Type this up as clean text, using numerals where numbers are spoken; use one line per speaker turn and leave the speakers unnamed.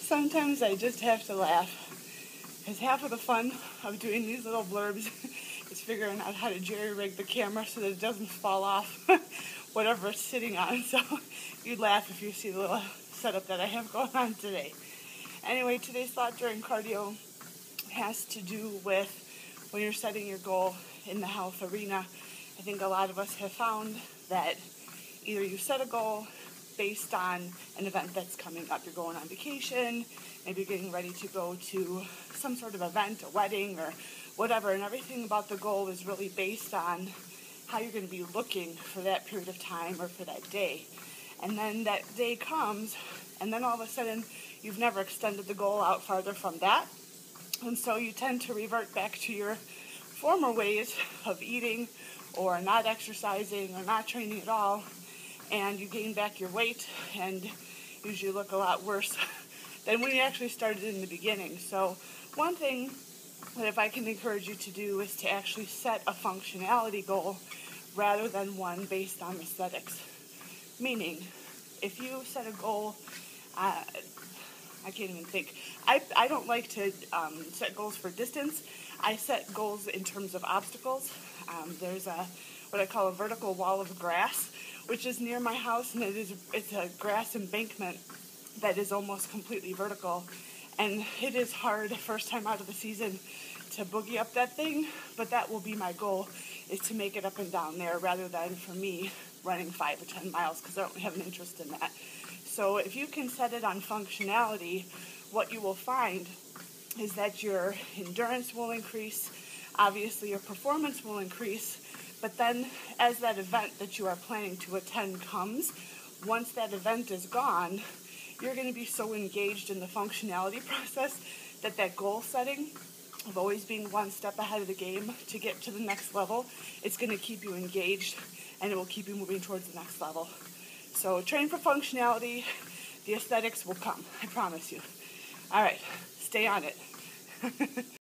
Sometimes I just have to laugh, because half of the fun of doing these little blurbs is figuring out how to jerry-rig the camera so that it doesn't fall off whatever it's sitting on. So you'd laugh if you see the little setup that I have going on today. Anyway, today's thought during cardio has to do with when you're setting your goal in the health arena. I think a lot of us have found that either you set a goal based on an event that's coming up. You're going on vacation, maybe you're getting ready to go to some sort of event, a wedding or whatever, and everything about the goal is really based on how you're going to be looking for that period of time or for that day. And then that day comes, and then all of a sudden you've never extended the goal out farther from that. And so you tend to revert back to your former ways of eating or not exercising or not training at all, and you gain back your weight and usually look a lot worse than when you actually started in the beginning. So one thing that if I can encourage you to do is to actually set a functionality goal rather than one based on aesthetics. Meaning, if you set a goal, I can't even think. I don't like to set goals for distance. I set goals in terms of obstacles. There's what I call a vertical wall of grass, which is near my house, and it's a grass embankment that is almost completely vertical. And it is hard first time out of the season to boogie up that thing, but that will be my goal, is to make it up and down there rather than for me running 5 or 10 miles, because I don't have an interest in that. So if you can set it on functionality, what you will find is that your endurance will increase, obviously your performance will increase, but then as that event that you are planning to attend comes, once that event is gone, you're going to be so engaged in the functionality process that that goal setting of always being one step ahead of the game to get to the next level, it's going to keep you engaged and it will keep you moving towards the next level. So train for functionality, the aesthetics will come, I promise you. All right, stay on it.